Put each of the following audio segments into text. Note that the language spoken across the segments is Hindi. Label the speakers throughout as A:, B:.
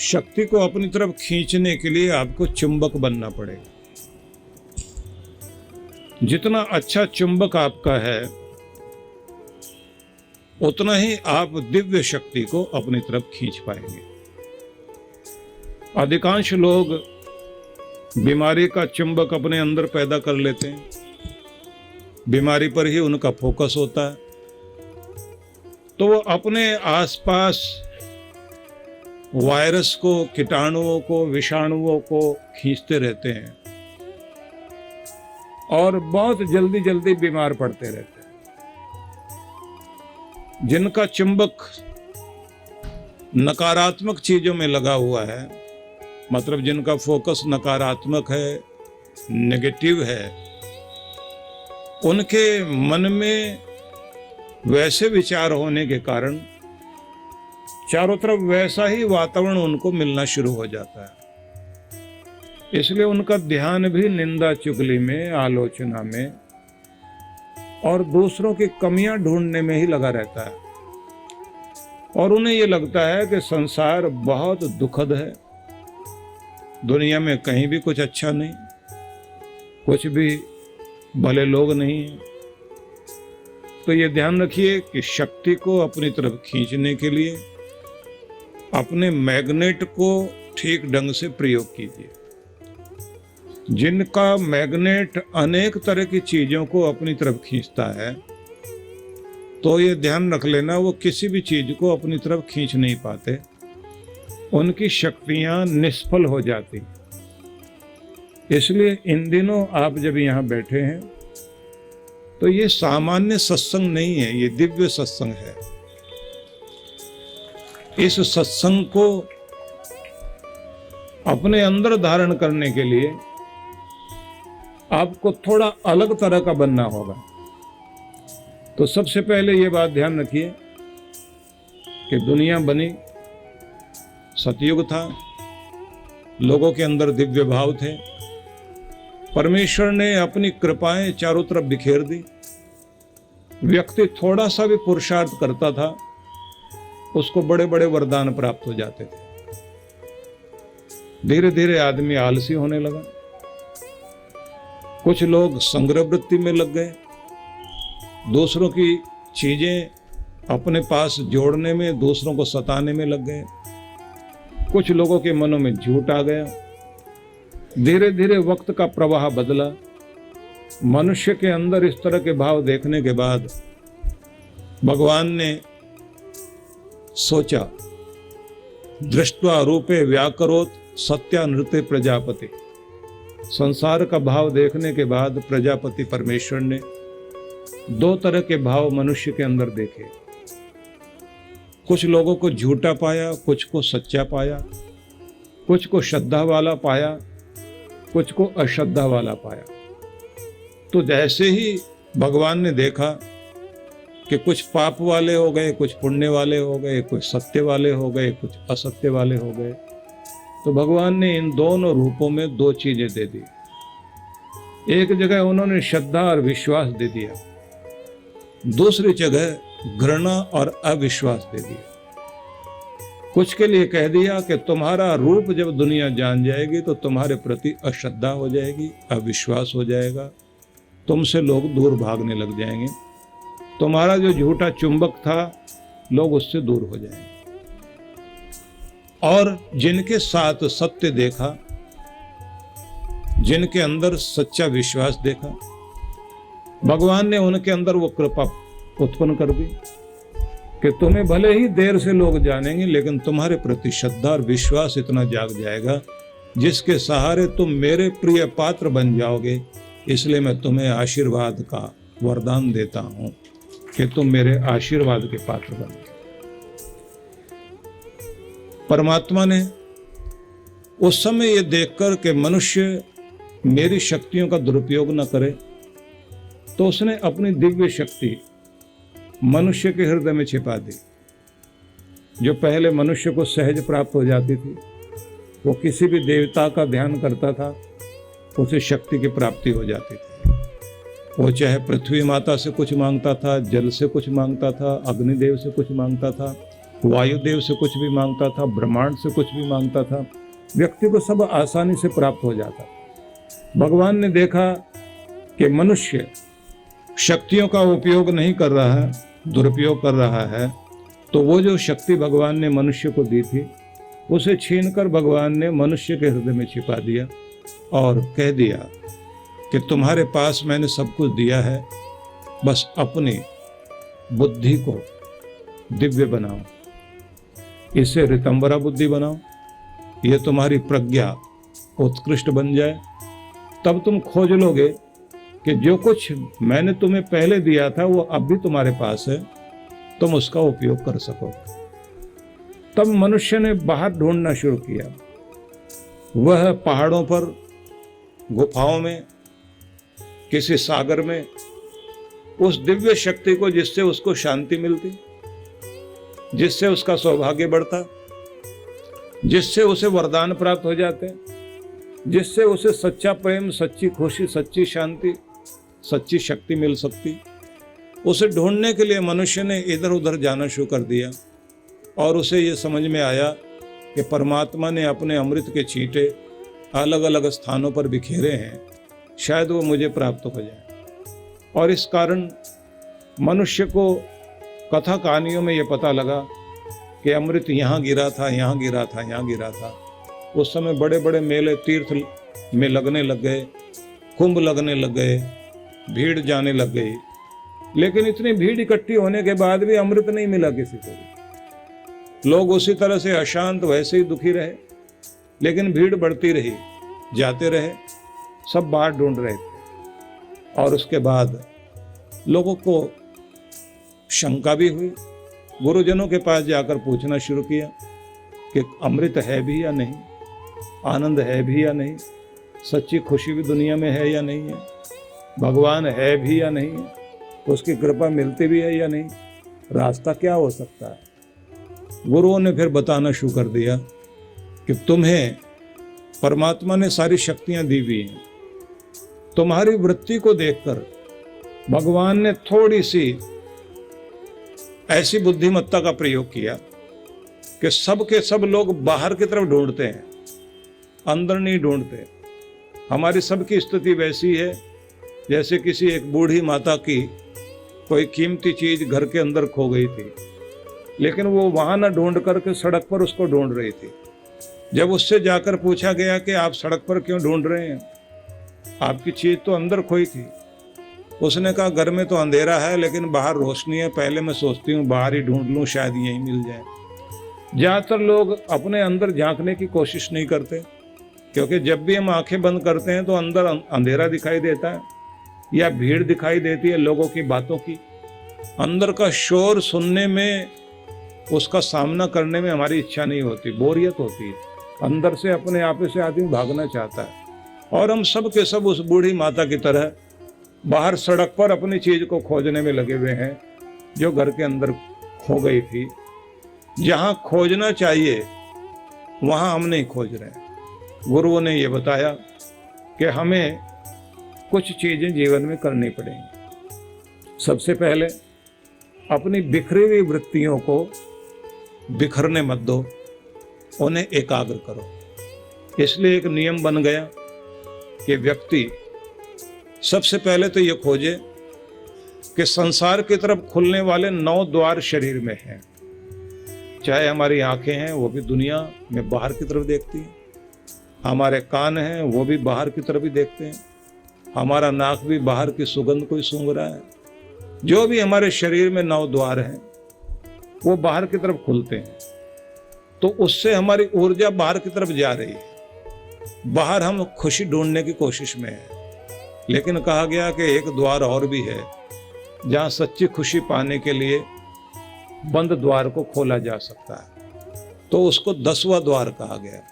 A: शक्ति को अपनी तरफ खींचने के लिए आपको चुंबक बनना पड़ेगा। जितना अच्छा चुंबक आपका है उतना ही आप दिव्य शक्ति को अपनी तरफ खींच पाएंगे। अधिकांश लोग बीमारी का चुंबक अपने अंदर पैदा कर लेते हैं, बीमारी पर ही उनका फोकस होता है, तो वो अपने आसपास वायरस को, कीटाणुओं को, विषाणुओं को खींचते रहते हैं और बहुत जल्दी जल्दी बीमार पड़ते रहते हैं। जिनका चुंबक नकारात्मक चीजों में लगा हुआ है, मतलब जिनका फोकस नकारात्मक है, नेगेटिव है, उनके मन में वैसे विचार होने के कारण चारों तरफ वैसा ही वातावरण उनको मिलना शुरू हो जाता है। इसलिए उनका ध्यान भी निंदा चुगली में, आलोचना में और दूसरों की कमियां ढूंढने में ही लगा रहता है। और उन्हें ये लगता है कि संसार बहुत दुखद है, दुनिया में कहीं भी कुछ अच्छा नहीं, कुछ भी भले लोग नहीं हैं। तो ये ध्यान रखिए कि शक्ति को अपनी तरफ खींचने के लिए अपने मैग्नेट को ठीक ढंग से प्रयोग कीजिए। जिनका मैग्नेट अनेक तरह की चीजों को अपनी तरफ खींचता है, तो ये ध्यान रख लेना वो किसी भी चीज को अपनी तरफ खींच नहीं पाते, उनकी शक्तियां निष्फल हो जाती। इसलिए इन दिनों आप जब यहाँ बैठे हैं तो ये सामान्य सत्संग नहीं है, ये दिव्य सत्संग है। इस सत्संग को अपने अंदर धारण करने के लिए आपको थोड़ा अलग तरह का बनना होगा। तो सबसे पहले ये बात ध्यान रखिए कि दुनिया बनी, सतयुग था, लोगों के अंदर दिव्य भाव थे, परमेश्वर ने अपनी कृपाएं चारों तरफ बिखेर दी। व्यक्ति थोड़ा सा भी पुरुषार्थ करता था, उसको बड़े बड़े वरदान प्राप्त हो जाते थे। धीरे धीरे आदमी आलसी होने लगा, कुछ लोग संग्रह वृत्ति में लग गए, दूसरों की चीजें अपने पास जोड़ने में, दूसरों को सताने में लग गए, कुछ लोगों के मनों में झूठ आ गया। धीरे धीरे वक्त का प्रवाह बदला। मनुष्य के अंदर इस तरह के भाव देखने के बाद भगवान ने सोचा, दृष्ट्वा रूपे व्याकरोत सत्यानृते प्रजापति। संसार का भाव देखने के बाद प्रजापति परमेश्वर ने दो तरह के भाव मनुष्य के अंदर देखे। कुछ लोगों को झूठा पाया, कुछ को सच्चा पाया, कुछ को श्रद्धा वाला पाया, कुछ को अश्रद्धा वाला पाया। तो जैसे ही भगवान ने देखा कि कुछ पाप वाले हो गए, कुछ पुण्य वाले हो गए, कुछ सत्य वाले हो गए, कुछ असत्य वाले हो गए, तो भगवान ने इन दोनों रूपों में दो चीजें दे दी। एक जगह उन्होंने श्रद्धा और विश्वास दे दिया, दूसरी जगह घृणा और अविश्वास दे दिया। कुछ के लिए कह दिया कि तुम्हारा रूप जब दुनिया जान जाएगी तो तुम्हारे प्रति अश्रद्धा हो जाएगी, अविश्वास हो जाएगा, तुमसे लोग दूर भागने लग जाएंगे, तुम्हारा जो झूठा चुंबक था लोग उससे दूर हो जाएंगे। और जिनके साथ सत्य देखा, जिनके अंदर सच्चा विश्वास देखा, भगवान ने उनके अंदर वो कृपा उत्पन्न कर दी कि तुम्हें भले ही देर से लोग जानेंगे, लेकिन तुम्हारे प्रति श्रद्धा और विश्वास इतना जाग जाएगा जिसके सहारे तुम मेरे प्रिय पात्र बन जाओगे। इसलिए मैं तुम्हें आशीर्वाद का वरदान देता हूं कि तुम मेरे आशीर्वाद के पात्र बनो। परमात्मा ने उस समय ये देखकर कि मनुष्य मेरी शक्तियों का दुरुपयोग न करे, तो उसने अपनी दिव्य शक्ति मनुष्य के हृदय में छिपा दी। जो पहले मनुष्य को सहज प्राप्त हो जाती थी, वो किसी भी देवता का ध्यान करता था, उसे शक्ति की प्राप्ति हो जाती थी। वो चाहे पृथ्वी माता से कुछ मांगता था, जल से कुछ मांगता था, अग्निदेव से कुछ मांगता था, वायुदेव से कुछ भी मांगता था, ब्रह्मांड से कुछ भी मांगता था, व्यक्ति को सब आसानी से प्राप्त हो जाता था। भगवान ने देखा कि मनुष्य शक्तियों का उपयोग नहीं कर रहा है, दुरुपयोग कर रहा है, तो वो जो शक्ति भगवान ने मनुष्य को दी थी उसे छीनकर भगवान ने मनुष्य के हृदय में छिपा दिया और कह दिया कि तुम्हारे पास मैंने सब कुछ दिया है, बस अपनी बुद्धि को दिव्य बनाओ, इसे ऋतंबरा बुद्धि बनाओ, ये तुम्हारी प्रज्ञा उत्कृष्ट बन जाए, तब तुम खोज लोगे कि जो कुछ मैंने तुम्हें पहले दिया था वो अब भी तुम्हारे पास है, तुम उसका उपयोग कर सको। तब मनुष्य ने बाहर ढूंढना शुरू किया। वह पहाड़ों पर, गुफाओं में, किसी सागर में उस दिव्य शक्ति को जिससे उसको शांति मिलती, जिससे उसका सौभाग्य बढ़ता, जिससे उसे वरदान प्राप्त हो जाते, जिससे उसे सच्चा प्रेम, सच्ची खुशी, सच्ची शांति, सच्ची शक्ति मिल सकती, उसे ढूंढने के लिए मनुष्य ने इधर उधर जाना शुरू कर दिया। और उसे ये समझ में आया कि परमात्मा ने अपने अमृत के छींटे अलग अलग स्थानों पर बिखेरे हैं, शायद वो मुझे प्राप्त हो जाए। और इस कारण मनुष्य को कथा कहानियों में ये पता लगा कि अमृत यहाँ गिरा था, यहाँ गिरा था, यहाँ गिरा था। उस समय बड़े बड़े मेले तीर्थ में लगने लग गए, कुंभ लगने लग गए, भीड़ जाने लग गई, लेकिन इतनी भीड़ इकट्ठी होने के बाद भी अमृत नहीं मिला किसी को भी। लोग उसी तरह से अशांत, वैसे ही दुखी रहे, लेकिन भीड़ बढ़ती रही, जाते रहे, सब बाहर ढूंढ रहे थे। और उसके बाद लोगों को शंका भी हुई, गुरुजनों के पास जाकर पूछना शुरू किया कि अमृत है भी या नहीं, आनंद है भी या नहीं, सच्ची खुशी भी दुनिया में है या नहीं है, भगवान है भी या नहीं है, उसकी कृपा मिलती भी है या नहीं, रास्ता क्या हो सकता है। गुरुओं ने फिर बताना शुरू कर दिया कि तुम्हें परमात्मा ने सारी शक्तियां दी हुई हैं, तुम्हारी वृत्ति को देखकर भगवान ने थोड़ी सी ऐसी बुद्धिमत्ता का प्रयोग किया कि सब के सब लोग बाहर की तरफ ढूंढते हैं, अंदर नहीं ढूंढते। हमारी सबकी स्थिति वैसी है जैसे किसी एक बूढ़ी माता की कोई कीमती चीज घर के अंदर खो गई थी, लेकिन वो वहां ना ढूंढ करके सड़क पर उसको ढूंढ रही थी। जब उससे जाकर पूछा गया कि आप सड़क पर क्यों ढूंढ रहे हैं, आपकी चीज तो अंदर खोई थी। उसने कहा घर में तो अंधेरा है लेकिन बाहर रोशनी है, पहले मैं सोचती हूँ बाहर ही ढूंढ लूँ, शायद यहीं मिल जाए। ज़्यादातर लोग अपने अंदर झांकने की कोशिश नहीं करते, क्योंकि जब भी हम आंखें बंद करते हैं तो अंदर अंधेरा दिखाई देता है या भीड़ दिखाई देती है लोगों की बातों की। अंदर का शोर सुनने में, उसका सामना करने में हमारी इच्छा नहीं होती, बोरियत होती है। अंदर से अपने आप से आदमी भागना चाहता है। और हम सब के सब उस बूढ़ी माता की तरह बाहर सड़क पर अपनी चीज को खोजने में लगे हुए हैं जो घर के अंदर खो गई थी। जहां खोजना चाहिए वहां हम नहीं खोज रहे। गुरुओं ने ये बताया कि हमें कुछ चीजें जीवन में करनी पड़ेंगी। सबसे पहले अपनी बिखरी हुई वृत्तियों को बिखरने मत दो, उन्हें एकाग्र करो। इसलिए एक नियम बन गया कि व्यक्ति सबसे पहले तो ये खोजे कि संसार की तरफ खुलने वाले 9 द्वार शरीर में हैं। चाहे हमारी आंखें हैं वो भी दुनिया में बाहर की तरफ देखती हैं, हमारे कान हैं वो भी बाहर की तरफ ही देखते हैं, हमारा नाक भी बाहर की सुगंध को ही सूंघ रहा है। जो भी हमारे शरीर में 9 द्वार हैं वो बाहर की तरफ खुलते हैं, तो उससे हमारी ऊर्जा बाहर की तरफ जा रही है। बाहर हम खुशी ढूंढने की कोशिश में है, लेकिन कहा गया कि एक द्वार और भी है जहां सच्ची खुशी पाने के लिए बंद द्वार को खोला जा सकता है, तो उसको 10वां द्वार कहा गया।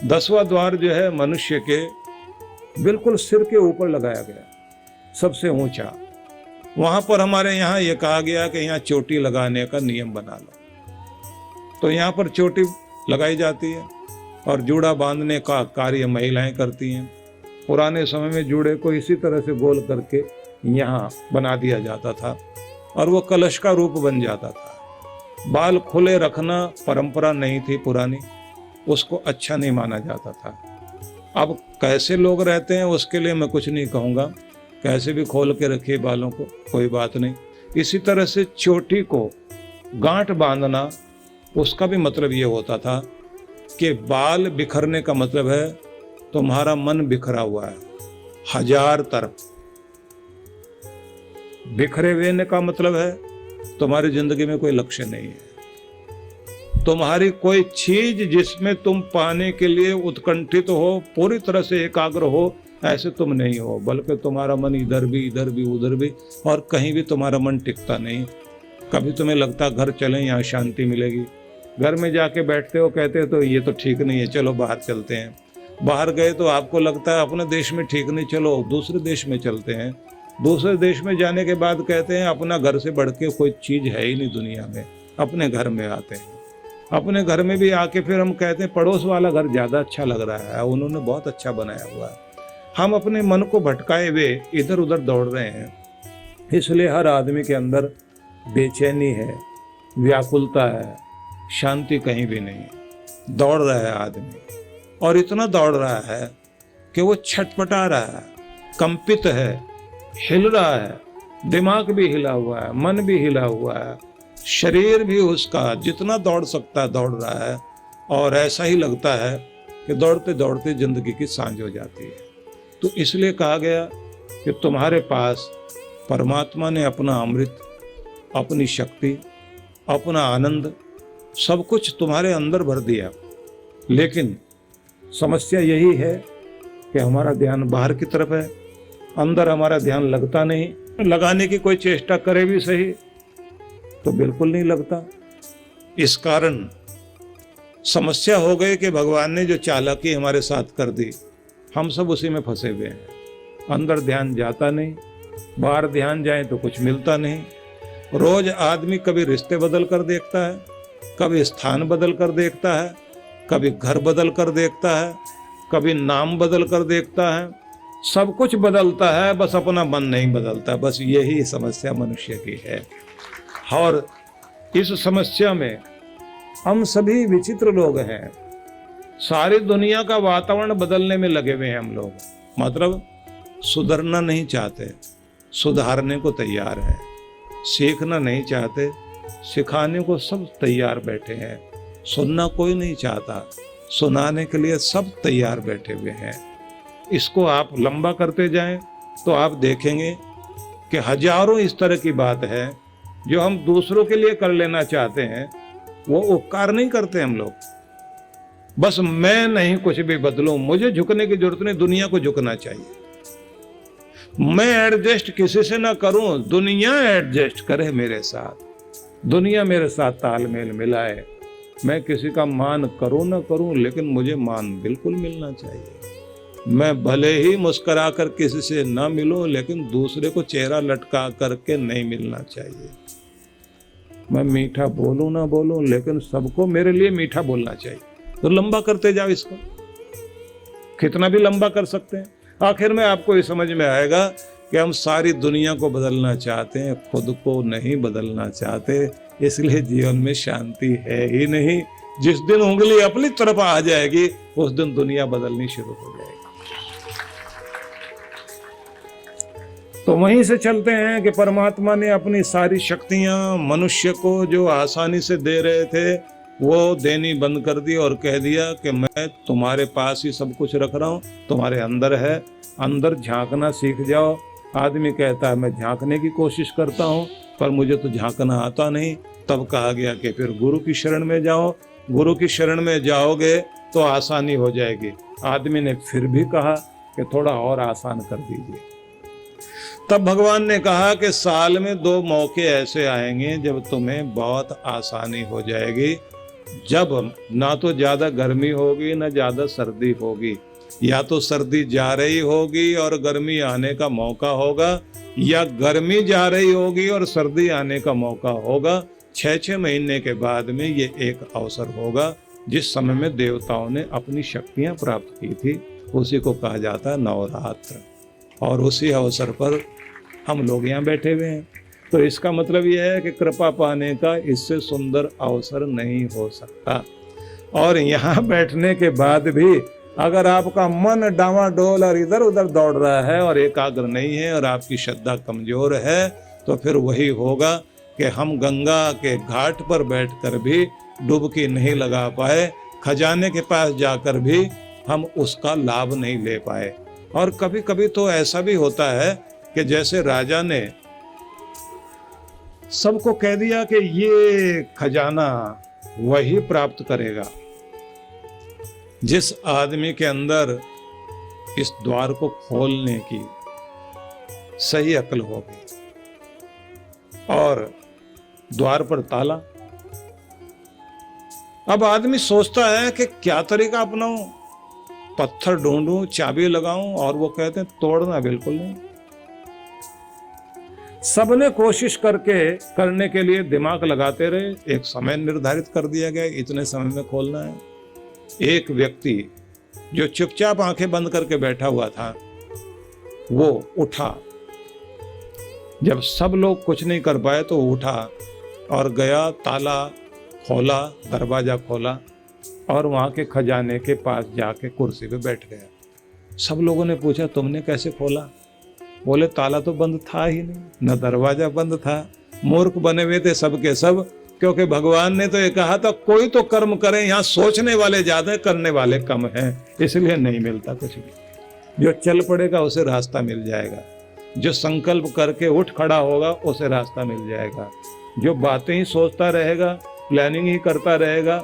A: 10वां द्वार जो है मनुष्य के बिल्कुल सिर के ऊपर लगाया गया, सबसे ऊंचा। वहां पर हमारे यहाँ ये कहा गया कि यहाँ चोटी लगाने का नियम बना लो, तो यहाँ पर चोटी लगाई जाती है और जूड़ा बांधने का कार्य महिलाएं करती हैं। पुराने समय में जूड़े को इसी तरह से गोल करके यहाँ बना दिया जाता था और वो कलश का रूप बन जाता था। बाल खुले रखना परंपरा नहीं थी पुरानी, उसको अच्छा नहीं माना जाता था। अब कैसे लोग रहते हैं उसके लिए मैं कुछ नहीं कहूँगा, कैसे भी खोल के रखिए बालों को, कोई बात नहीं। इसी तरह से चोटी को गांठ बांधना, उसका भी मतलब ये होता था कि बाल बिखरने का मतलब है तुम्हारा मन बिखरा हुआ है, हजार तरफ बिखरे हुए का मतलब है तुम्हारी जिंदगी में कोई लक्ष्य नहीं है, तुम्हारी कोई चीज जिसमें तुम पाने के लिए उत्कंठित हो, पूरी तरह से एकाग्र हो, ऐसे तुम नहीं हो, बल्कि तुम्हारा मन इधर भी उधर भी और कहीं भी तुम्हारा मन टिकता नहीं। कभी तुम्हें लगता घर चलें यहाँ शांति मिलेगी, घर में जाके बैठते हो, कहते हो तो ये तो ठीक नहीं है, चलो बाहर चलते हैं। बाहर गए तो आपको लगता है अपने देश में ठीक नहीं, चलो दूसरे देश में चलते हैं। दूसरे देश में जाने के बाद कहते हैं अपना घर से बढ़ के कोई चीज है ही नहीं दुनिया में, अपने घर में आते हैं। अपने घर में भी आके फिर हम कहते हैं पड़ोस वाला घर ज़्यादा अच्छा लग रहा है, उन्होंने बहुत अच्छा बनाया हुआ है। हम अपने मन को भटकाए हुए इधर उधर दौड़ रहे हैं, इसलिए हर आदमी के अंदर बेचैनी है, व्याकुलता है, शांति कहीं भी नहीं है। दौड़ रहा है आदमी, और इतना दौड़ रहा है कि वो छटपटा रहा है, कंपित है, हिल रहा है, दिमाग भी हिला हुआ है, मन भी हिला हुआ है, शरीर भी उसका जितना दौड़ सकता है दौड़ रहा है। और ऐसा ही लगता है कि दौड़ते दौड़ते जिंदगी की सांझ हो जाती है। तो इसलिए कहा गया कि तुम्हारे पास परमात्मा ने अपना अमृत, अपनी शक्ति, अपना आनंद, सब कुछ तुम्हारे अंदर भर दिया, लेकिन समस्या यही है कि हमारा ध्यान बाहर की तरफ है, अंदर हमारा ध्यान लगता नहीं। लगाने की कोई चेष्टा करे भी सही तो बिल्कुल नहीं लगता। इस कारण समस्या हो गई कि भगवान ने जो चालाकी हमारे साथ कर दी, हम सब उसी में फंसे हुए हैं। अंदर ध्यान जाता नहीं, बाहर ध्यान जाए तो कुछ मिलता नहीं। रोज आदमी कभी रिश्ते बदल कर देखता है, कभी स्थान बदल कर देखता है, कभी घर बदल कर देखता है, कभी नाम बदल कर देखता है, सब कुछ बदलता है, बस अपना मन नहीं बदलता। बस यही समस्या मनुष्य की है। और इस समस्या में हम सभी विचित्र लोग हैं। सारी दुनिया का वातावरण बदलने में लगे हुए हैं हम लोग, मतलब सुधरना नहीं चाहते, सुधारने को तैयार है। सीखना नहीं चाहते, सिखाने को सब तैयार बैठे हैं। सुनना कोई नहीं चाहता, सुनाने के लिए सब तैयार बैठे हुए हैं। इसको आप लंबा करते जाएं तो आप देखेंगे कि हजारों इस तरह की बात है जो हम दूसरों के लिए कर लेना चाहते हैं, वो उपकार नहीं करते हम लोग। बस मैं नहीं कुछ भी बदलूं, मुझे झुकने की जरूरत नहीं, दुनिया को झुकना चाहिए। मैं एडजस्ट किसी से ना करूं, दुनिया एडजस्ट करे मेरे साथ, दुनिया मेरे साथ तालमेल मिलाए। मैं किसी का मान करूं ना करूं, लेकिन मुझे मान बिल्कुल मिलना चाहिए। मैं भले ही मुस्कुरा कर किसी से ना मिलूं, लेकिन दूसरे को चेहरा लटका करके नहीं मिलना चाहिए। मैं मीठा बोलूं ना बोलूं, लेकिन सबको मेरे लिए मीठा बोलना चाहिए। तो लंबा करते जाओ इसको, कितना भी लंबा कर सकते हैं। आखिर में आपको ये समझ में आएगा कि हम सारी दुनिया को बदलना चाहते हैं, खुद को नहीं बदलना चाहते। इसलिए जीवन में शांति है ही नहीं। जिस दिन उंगली अपनी तरफ आ जाएगी, उस दिन दुनिया बदलनी शुरू हो जाएगी। तो वहीं से चलते हैं कि परमात्मा ने अपनी सारी शक्तियां मनुष्य को जो आसानी से दे रहे थे, वो देनी बंद कर दी और कह दिया कि मैं तुम्हारे पास ही सब कुछ रख रहा हूँ, तुम्हारे अंदर है, अंदर झांकना सीख जाओ। आदमी कहता है मैं झांकने की कोशिश करता हूँ, पर मुझे तो झांकना आता नहीं। तब कहा गया कि फिर गुरु की शरण में जाओ, गुरु की शरण में जाओगे तो आसानी हो जाएगी। आदमी ने फिर भी कहा कि थोड़ा और आसान कर दीजिए। तब भगवान ने कहा कि साल में 2 मौके ऐसे आएंगे जब तुम्हें बहुत आसानी हो जाएगी, जब ना तो ज्यादा गर्मी होगी ना ज्यादा सर्दी होगी। या तो सर्दी जा रही होगी और गर्मी आने का मौका होगा, या गर्मी जा रही होगी और सर्दी आने का मौका होगा। 6-6 महीने के बाद में ये एक अवसर होगा जिस समय में देवताओं ने अपनी शक्तियां प्राप्त की थी, उसी को कहा जाता है नवरात्र। और उसी अवसर पर हम लोग यहाँ बैठे हुए हैं। तो इसका मतलब यह है कि कृपा पाने का इससे सुंदर अवसर नहीं हो सकता। और यहाँ बैठने के बाद भी अगर आपका मन डावाडोल और इधर उधर दौड़ रहा है और एकाग्र नहीं है और आपकी श्रद्धा कमजोर है, तो फिर वही होगा कि हम गंगा के घाट पर बैठकर भी डुबकी नहीं लगा पाए, खजाने के पास जाकर भी हम उसका लाभ नहीं ले पाए। और कभी कभी तो ऐसा भी होता है कि जैसे राजा ने सबको कह दिया कि ये खजाना वही प्राप्त करेगा जिस आदमी के अंदर इस द्वार को खोलने की सही अक्ल होगी। और द्वार पर ताला। अब आदमी सोचता है कि क्या तरीका अपनाऊं, पत्थर ढूंढूं, चाबी लगाऊं, और वो कहते हैं तोड़ना बिल्कुल नहीं। सबने कोशिश करने के लिए दिमाग लगाते रहे, एक समय निर्धारित कर दिया गया, इतने समय में खोलना है। एक व्यक्ति जो चुपचाप आंखें बंद करके बैठा हुआ था, वो उठा। जब सब लोग कुछ नहीं कर पाए तो उठा और गया, ताला खोला, दरवाजा खोला और वहां के खजाने के पास जाके कुर्सी पे बैठ गया। सब लोगों ने पूछा तुमने कैसे खोला? बोले ताला तो बंद था ही नहीं, न दरवाजा बंद था। मूर्ख बने हुए थे सब के सब, क्योंकि भगवान ने तो ये कहा था कोई तो कर्म करें, यहाँ सोचने वाले ज्यादा करने वाले कम हैं, इसलिए नहीं मिलता कुछ भी। जो चल पड़ेगा उसे रास्ता मिल जाएगा, जो संकल्प करके उठ खड़ा होगा उसे रास्ता मिल जाएगा। जो बातें ही सोचता रहेगा, प्लानिंग ही करता रहेगा,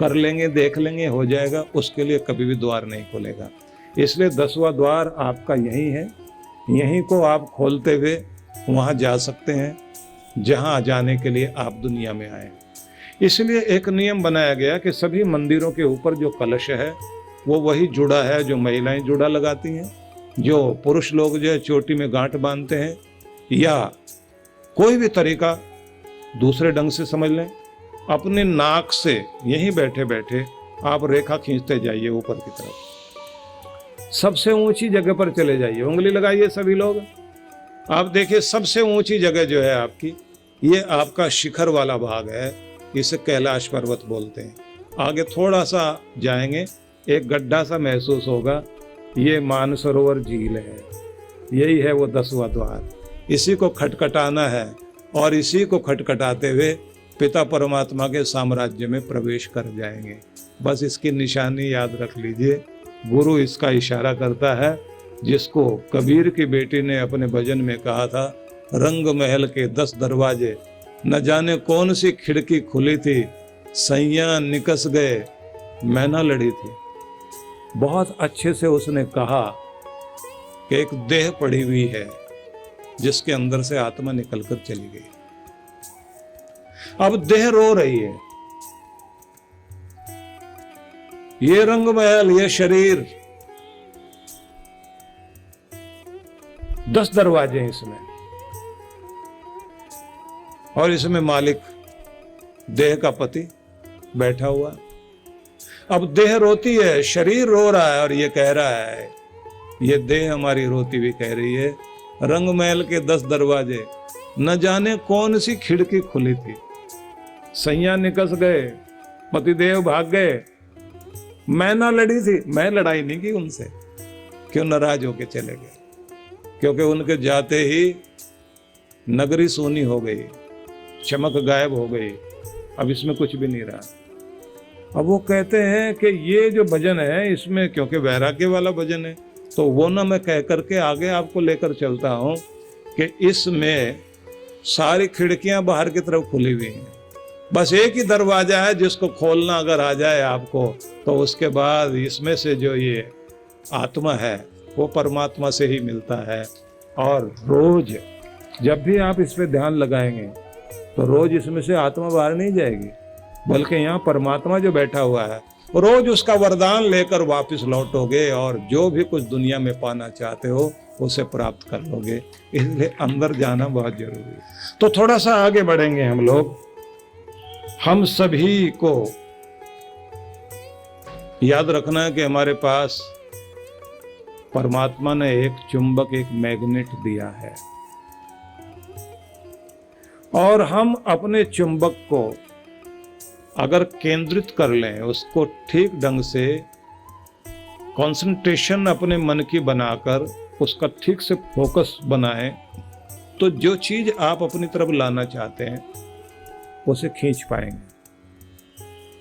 A: कर लेंगे देख लेंगे हो जाएगा, उसके लिए कभी भी द्वार नहीं खुलेगा। इसलिए 10वां द्वार आपका यही है, यहीं को आप खोलते हुए वहां जा सकते हैं जहां जाने के लिए आप दुनिया में आए। इसलिए एक नियम बनाया गया कि सभी मंदिरों के ऊपर जो कलश है वो वही जुड़ा है जो महिलाएं जुड़ा लगाती हैं, जो पुरुष लोग जो है चोटी में गांठ बांधते हैं, या कोई भी तरीका दूसरे ढंग से समझ लें। अपने नाक से यहीं बैठे बैठे आप रेखा खींचते जाइए ऊपर की तरफ, सबसे ऊंची जगह पर चले जाइए, उंगली लगाइए सभी लोग। आप देखिए सबसे ऊंची जगह जो है आपकी, ये आपका शिखर वाला भाग है, इसे कैलाश पर्वत बोलते हैं। आगे थोड़ा सा जाएंगे, एक गड्ढा सा महसूस होगा, ये मानसरोवर झील है, यही है वो 10वां द्वार। इसी को खटखटाना है और इसी को खटखटाते हुए पिता परमात्मा के साम्राज्य में प्रवेश कर जाएंगे। बस इसकी निशानी याद रख लीजिए। गुरु इसका इशारा करता है, जिसको कबीर की बेटी ने अपने भजन में कहा था, रंग महल के 10 दरवाजे, न जाने कौन सी खिड़की खुली थी, सैया निकस गए, मैना लड़ी थी। बहुत अच्छे से उसने कहा कि एक देह पड़ी हुई है जिसके अंदर से आत्मा निकलकर चली गई। अब देह रो रही है, ये रंग महल, ये शरीर, 10 दरवाजे हैं इसमें, और इसमें मालिक देह का पति बैठा हुआ। अब देह रोती है, शरीर रो रहा है और ये कह रहा है, ये देह हमारी रोती हुई कह रही है, रंग महल के 10 दरवाजे, न जाने कौन सी खिड़की खुली थी, सैया निकस गए, पतिदेव भाग गए, मैना लड़ी थी। मैं लड़ाई नहीं की उनसे, क्यों नाराज होके चले गए, क्योंकि उनके जाते ही नगरी सोनी हो गई, चमक गायब हो गई, अब इसमें कुछ भी नहीं रहा। अब वो कहते हैं कि ये जो भजन है इसमें, क्योंकि वैराग्य वाला भजन है, तो वो ना मैं कह करके आगे आपको लेकर चलता हूं कि इसमें सारी खिड़कियां बाहर की तरफ खुली हुई हैं, बस एक ही दरवाजा है जिसको खोलना अगर आ जाए आपको, तो उसके बाद इसमें से जो ये आत्मा है वो परमात्मा से ही मिलता है। और रोज जब भी आप इस पे ध्यान लगाएंगे तो रोज इसमें से आत्मा बाहर नहीं जाएगी, बल्कि यहाँ परमात्मा जो बैठा हुआ है रोज उसका वरदान लेकर वापस लौटोगे और जो भी कुछ दुनिया में पाना चाहते हो उसे प्राप्त कर लोगे। इसलिए अंदर जाना बहुत जरूरी है। तो थोड़ा सा आगे बढ़ेंगे हम लोग। हम सभी को याद रखना है कि हमारे पास परमात्मा ने एक चुंबक, एक मैग्नेट दिया है। और हम अपने चुंबक को अगर केंद्रित कर लें, उसको ठीक ढंग से कंसंट्रेशन अपने मन की बनाकर उसका ठीक से फोकस बनाएं, तो जो चीज आप अपनी तरफ लाना चाहते हैं उसे खींच पाएंगे।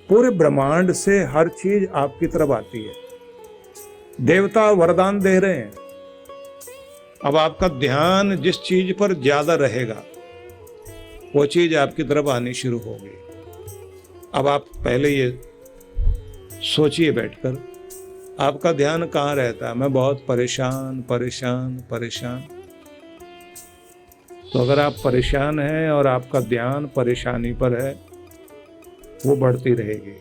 A: पूरे ब्रह्मांड से हर चीज आपकी तरफ आती है। देवता वरदान दे रहे हैं। अब आपका ध्यान जिस चीज पर ज्यादा रहेगा वो चीज आपकी तरफ आनी शुरू होगी। अब आप पहले ये सोचिए बैठकर, आपका ध्यान कहाँ रहता है? मैं बहुत परेशान परेशान परेशान। तो अगर आप परेशान हैं और आपका ध्यान परेशानी पर है, वो बढ़ती रहेगी।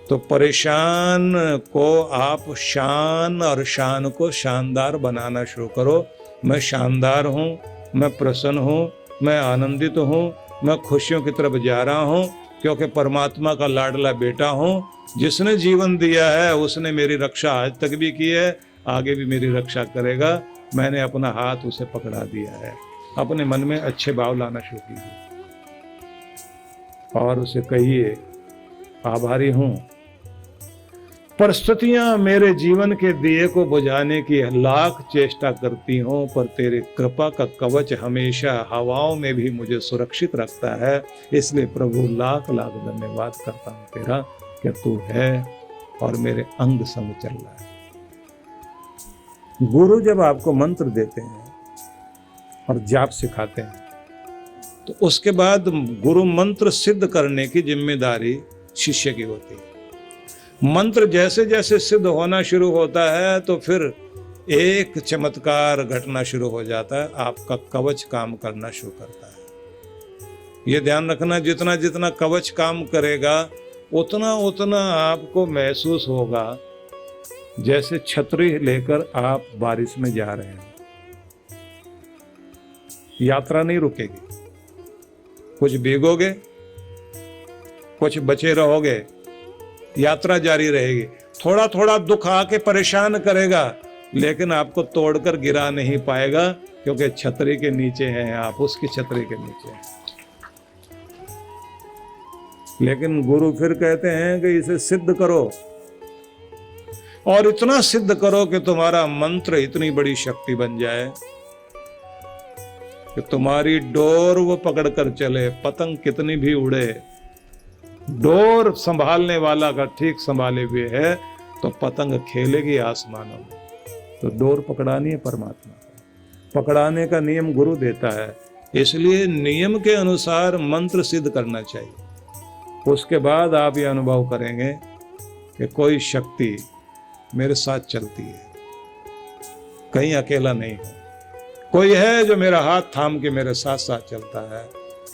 A: तो परेशान को आप शान और शान को शानदार बनाना शुरू करो। मैं शानदार हूँ, मैं प्रसन्न हूँ, मैं आनंदित हूँ, मैं खुशियों की तरफ जा रहा हूँ, क्योंकि परमात्मा का लाडला बेटा हूँ। जिसने जीवन दिया है उसने मेरी रक्षा आज तक भी की है, आगे भी मेरी रक्षा करेगा। मैंने अपना हाथ उसे पकड़ा दिया है। अपने मन में अच्छे भाव लाना शुरू कीजिए और उसे कहिए, आभारी हूँ, परिस्थितियां मेरे जीवन के दिए को बुझाने की लाख चेष्टा करती हों, पर तेरे कृपा का कवच हमेशा हवाओं में भी मुझे सुरक्षित रखता है। इसलिए प्रभु लाख लाख धन्यवाद करता हूं तेरा कि तू है और मेरे अंग संग चल रहा है। गुरु जब आपको मंत्र देते हैं और जाप सिखाते हैं, तो उसके बाद गुरु मंत्र सिद्ध करने की जिम्मेदारी शिष्य की होती है। मंत्र जैसे जैसे सिद्ध होना शुरू होता है तो फिर एक चमत्कार घटना शुरू हो जाता है, आपका कवच काम करना शुरू करता है। ये ध्यान रखना, जितना जितना कवच काम करेगा उतना उतना आपको महसूस होगा जैसे छतरी लेकर आप बारिश में जा रहे हैं। यात्रा नहीं रुकेगी, कुछ भीगोगे, कुछ बचे रहोगे, यात्रा जारी रहेगी। थोड़ा थोड़ा दुख आके परेशान करेगा, लेकिन आपको तोड़कर गिरा नहीं पाएगा, क्योंकि छतरी के नीचे हैं आप, उसकी छतरी के नीचे हैं। लेकिन गुरु फिर कहते हैं कि इसे सिद्ध करो, और इतना सिद्ध करो कि तुम्हारा मंत्र इतनी बड़ी शक्ति बन जाए कि तुम्हारी डोर वो पकड़कर चले। पतंग कितनी भी उड़े, डोर संभालने वाला अगर ठीक संभाले हुए है तो पतंग खेलेगी आसमानों में। तो डोर पकड़ानी है परमात्मा को, पकड़ाने का नियम गुरु देता है। इसलिए नियम के अनुसार मंत्र सिद्ध करना चाहिए। उसके बाद आप ये अनुभव करेंगे कि कोई शक्ति मेरे साथ चलती है, कहीं अकेला नहीं हूं। कोई है जो मेरा हाथ थाम के मेरे साथ साथ चलता है।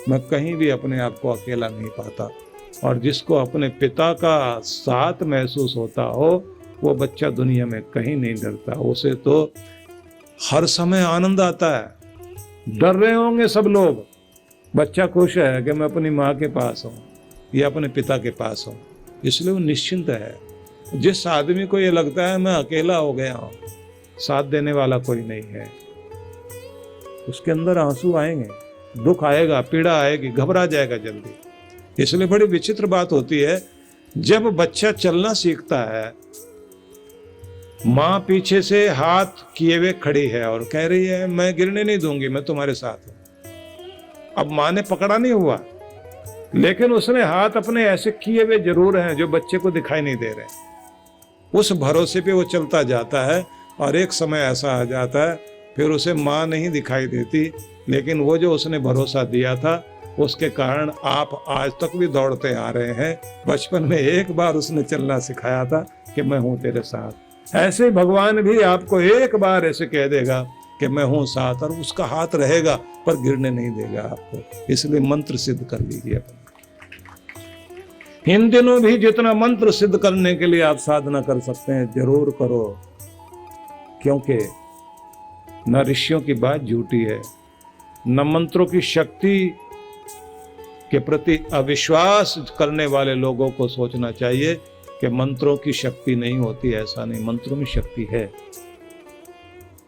A: मैं कहीं भी अपने आप को अकेला नहीं पाता। और जिसको अपने पिता का साथ महसूस होता हो, वो बच्चा दुनिया में कहीं नहीं डरता। उसे तो हर समय आनंद आता है। डर रहे होंगे सब लोग, बच्चा खुश है कि मैं अपनी माँ के पास हूँ या अपने पिता के पास हूँ, इसलिए वो निश्चिंत है। जिस आदमी को ये लगता है मैं अकेला हो गया हूँ, साथ देने वाला कोई नहीं है, उसके अंदर आंसू आएंगे, दुख आएगा, पीड़ा आएगी, घबरा जाएगा जल्दी। इसलिए बड़ी विचित्र बात होती है, जब बच्चा चलना सीखता है, माँ पीछे से हाथ किए हुए खड़ी है और कह रही है मैं गिरने नहीं दूंगी, मैं तुम्हारे साथ हूं। अब माँ ने पकड़ा नहीं हुआ, लेकिन उसने हाथ अपने ऐसे किए हुए जरूर हैं जो बच्चे को दिखाई नहीं दे रहे। उस भरोसे पे वो चलता जाता है और एक समय ऐसा आ जाता है फिर उसे माँ नहीं दिखाई देती, लेकिन वो जो उसने भरोसा दिया था उसके कारण आप आज तक भी दौड़ते आ रहे हैं। बचपन में एक बार उसने चलना सिखाया था कि मैं हूं तेरे साथ। ऐसे भगवान भी आपको एक बार ऐसे कह देगा कि मैं हूं साथ, और उसका हाथ रहेगा पर गिरने नहीं देगा आपको। इसलिए मंत्र सिद्ध कर लीजिए। इन दिनों भी जितना मंत्र सिद्ध करने के लिए आप साधना कर सकते हैं जरूर करो, क्योंकि न ऋषियों की बात झूठी है, न मंत्रों की शक्ति के प्रति अविश्वास करने वाले लोगों को सोचना चाहिए कि मंत्रों की शक्ति नहीं होती। ऐसा नहीं, मंत्रों में शक्ति है,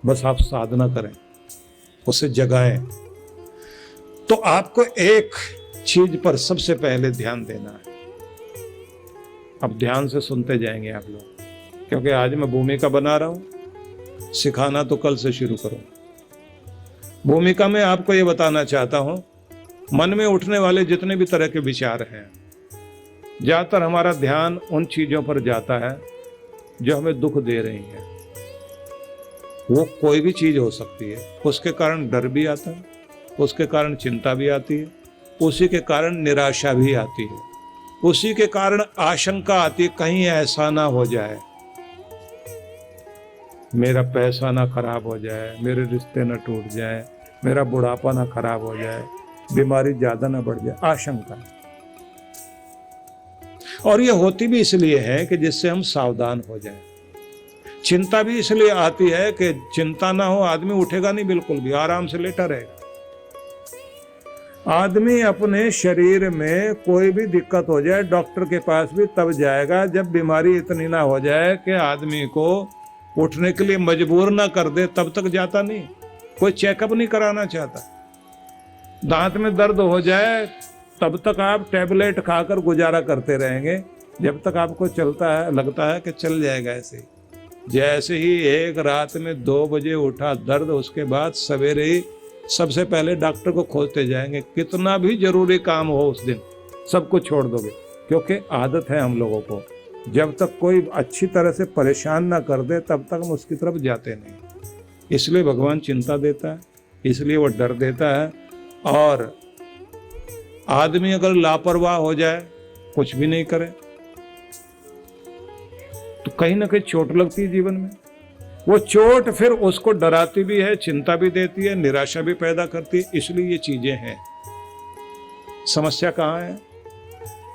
A: बस आप साधना करें, उसे जगाएं। तो आपको एक चीज पर सबसे पहले ध्यान देना है। अब ध्यान से सुनते जाएंगे आप लोग, क्योंकि आज मैं भूमिका बना रहा हूं, सिखाना तो कल से शुरू करूं। भूमिका में आपको यह बताना चाहता हूं, मन में उठने वाले जितने भी तरह के विचार हैं, ज्यादातर हमारा ध्यान उन चीजों पर जाता है जो हमें दुख दे रही हैं। वो कोई भी चीज हो सकती है, उसके कारण डर भी आता है, उसके कारण चिंता भी आती है, उसी के कारण निराशा भी आती है, उसी के कारण आशंका आती है कहीं ऐसा ना हो जाए, मेरा पैसा ना खराब हो जाए, मेरे रिश्ते ना टूट जाए, मेरा बुढ़ापा ना खराब हो जाए, बीमारी ज्यादा ना बढ़ जाए, आशंका। और ये होती भी इसलिए है कि जिससे हम सावधान हो जाएं। चिंता भी इसलिए आती है कि चिंता ना हो, आदमी उठेगा नहीं, बिल्कुल भी आराम से लेटा रहेगा। आदमी अपने शरीर में कोई भी दिक्कत हो जाए, डॉक्टर के पास भी तब जाएगा जब बीमारी इतनी ना हो जाए कि आदमी को उठने के लिए मजबूर ना कर दे, तब तक जाता नहीं। कोई चेकअप नहीं कराना चाहता। दांत में दर्द हो जाए तब तक आप टैबलेट खाकर गुजारा करते रहेंगे, जब तक आपको चलता है, लगता है कि चल जाएगा ऐसे ही। जैसे ही एक रात में 2 बजे उठा दर्द, उसके बाद सवेरे ही सबसे पहले डॉक्टर को खोजते जाएंगे। कितना भी जरूरी काम हो उस दिन सब कुछ छोड़ दोगे, क्योंकि आदत है हम लोगों को, जब तक कोई अच्छी तरह से परेशान ना कर दे तब तक हम उसकी तरफ जाते नहीं। इसलिए भगवान चिंता देता है, इसलिए वो डर देता है। और आदमी अगर लापरवाह हो जाए, कुछ भी नहीं करे, तो कहीं ना कहीं चोट लगती है जीवन में। वो चोट फिर उसको डराती भी है, चिंता भी देती है, निराशा भी पैदा करती है। इसलिए ये चीजें हैं। समस्या कहाँ है?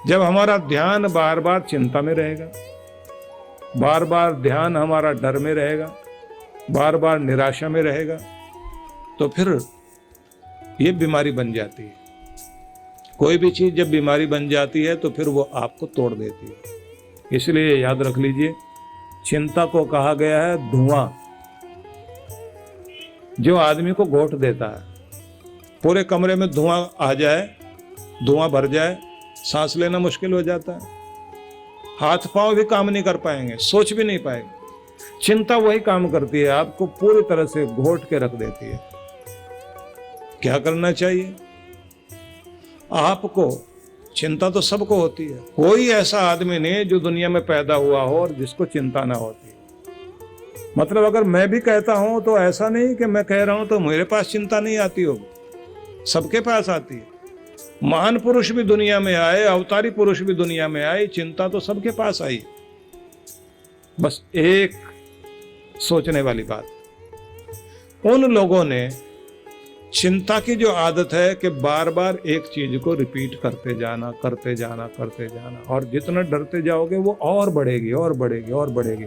A: जब हमारा ध्यान बार बार चिंता में रहेगा, बार बार ध्यान हमारा डर में रहेगा, बार बार निराशा में रहेगा, तो फिर ये बीमारी बन जाती है। कोई भी चीज जब बीमारी बन जाती है तो फिर वो आपको तोड़ देती है। इसलिए याद रख लीजिए, चिंता को कहा गया है धुआं, जो आदमी को घोट देता है। पूरे कमरे में धुआं आ जाए, धुआं भर जाए, सांस लेना मुश्किल हो जाता है, हाथ पांव भी काम नहीं कर पाएंगे, सोच भी नहीं पाएंगे। चिंता वही काम करती है, आपको पूरी तरह से घोट के रख देती है। क्या करना चाहिए आपको? चिंता तो सबको होती है, कोई ऐसा आदमी नहीं जो दुनिया में पैदा हुआ हो और जिसको चिंता ना होती। मतलब अगर मैं भी कहता हूं तो ऐसा नहीं कि मैं कह रहा हूं तो मेरे पास चिंता नहीं आती होगी, सबके पास आती है। महान पुरुष भी दुनिया में आए, अवतारी पुरुष भी दुनिया में आए, चिंता तो सबके पास आई। बस एक सोचने वाली बात, उन लोगों ने चिंता की जो आदत है कि बार बार एक चीज को रिपीट करते जाना, करते जाना, करते जाना, और जितना डरते जाओगे वो और बढ़ेगी और बढ़ेगी और बढ़ेगी।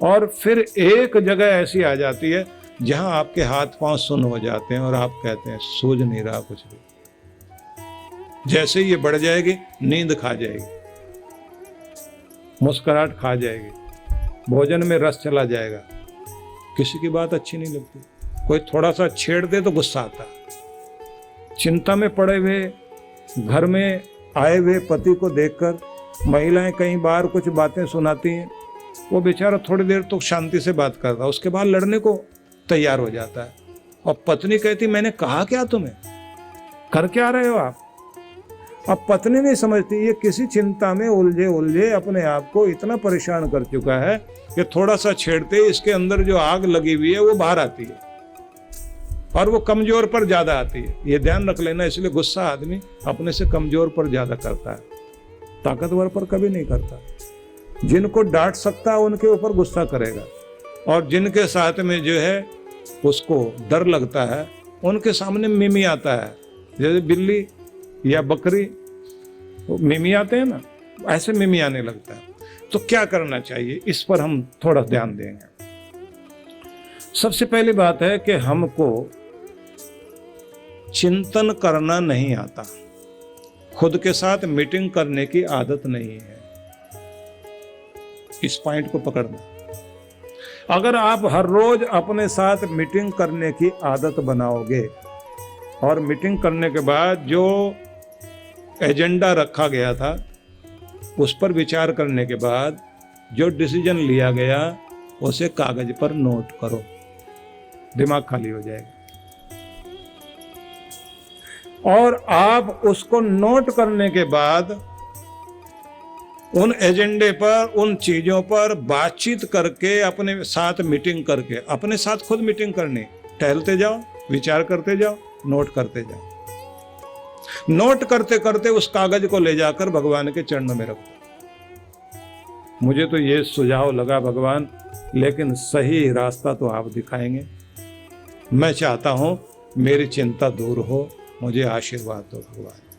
A: और फिर एक जगह ऐसी आ जाती है जहां आपके हाथ पांव सुन्न हो जाते हैं और आप कहते हैं सूझ नहीं रहा कुछ भी। जैसे ही ये बढ़ जाएगी, नींद खा जाएगी, मुस्कुराहट खा जाएगी, भोजन में रस चला जाएगा, किसी की बात अच्छी नहीं लगती, कोई थोड़ा सा छेड़ दे तो गुस्सा आता है। चिंता में पड़े हुए घर में आए हुए पति को देखकर महिलाएं कई बार कुछ बातें सुनाती हैं, वो बेचारा थोड़ी देर तो शांति से बात करता है, उसके बाद लड़ने को तैयार हो जाता है। और पत्नी कहती मैंने कहा क्या तुम्हें, कर क्या रहे हो आप? अब पत्नी नहीं समझती, ये किसी चिंता में उलझे उलझे अपने आप को इतना परेशान कर चुका है कि थोड़ा सा छेड़ते इसके अंदर जो आग लगी हुई है वो बाहर आती है और वो कमजोर पर ज्यादा आती है। ये ध्यान रख लेना। इसलिए गुस्सा आदमी अपने से कमजोर पर ज्यादा करता है, ताकतवर पर कभी नहीं करता। जिनको डांट सकता है उनके ऊपर गुस्सा करेगा, और जिनके साथ में जो है उसको डर लगता है उनके सामने मिमी आता है। जैसे बिल्ली या बकरी मिमी आते हैं ना, ऐसे मिमी आने लगता है। तो क्या करना चाहिए, इस पर हम थोड़ा ध्यान देंगे। सबसे पहली बात है कि हमको चिंतन करना नहीं आता, खुद के साथ मीटिंग करने की आदत नहीं है। इस पॉइंट को पकड़ना। अगर आप हर रोज अपने साथ मीटिंग करने की आदत बनाओगे और मीटिंग करने के बाद जो एजेंडा रखा गया था उस पर विचार करने के बाद जो डिसीजन लिया गया उसे कागज पर नोट करो, दिमाग खाली हो जाएगा। और आप उसको नोट करने के बाद उन एजेंडे पर, उन चीजों पर बातचीत करके, अपने साथ मीटिंग करके, अपने साथ खुद मीटिंग करनी, टहलते जाओ, विचार करते जाओ, नोट करते जाओ। नोट करते करते उस कागज को ले जाकर भगवान के चरणों में रखो। मुझे तो ये सुझाव लगा भगवान, लेकिन सही रास्ता तो आप दिखाएंगे। मैं चाहता हूं मेरी चिंता दूर हो, मुझे आशीर्वाद दो भगवान।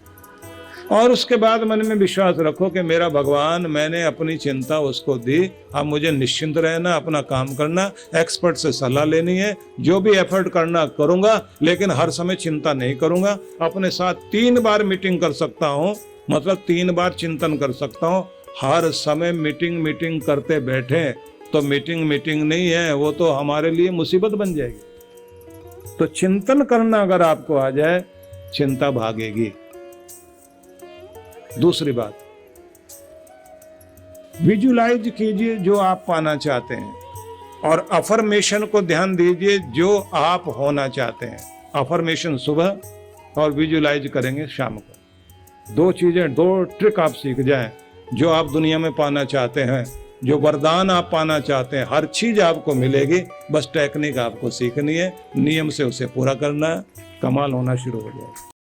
A: और उसके बाद मन में विश्वास रखो कि मेरा भगवान, मैंने अपनी चिंता उसको दी, अब मुझे निश्चिंत रहना, अपना काम करना, एक्सपर्ट से सलाह लेनी है, जो भी एफर्ट करना करूंगा, लेकिन हर समय चिंता नहीं करूंगा। अपने साथ 3 बार मीटिंग कर सकता हूं, मतलब 3 बार चिंतन कर सकता हूं। हर समय मीटिंग करते बैठे तो मीटिंग नहीं है, वो तो हमारे लिए मुसीबत बन जाएगी। तो चिंतन करना अगर आपको आ जाए, चिंता भागेगी। दूसरी बात, विजुलाइज कीजिए जो आप पाना चाहते हैं, और अफर्मेशन को ध्यान दीजिए जो आप होना चाहते हैं। अफर्मेशन सुबह और विजुलाइज करेंगे शाम को। 2 चीजें, 2 ट्रिक आप सीख जाएं। जो आप दुनिया में पाना चाहते हैं, जो वरदान आप पाना चाहते हैं, हर चीज आपको मिलेगी, बस टेक्निक आपको सीखनी है, नियम से उसे पूरा करना है, कमाल होना शुरू हो जाएगा।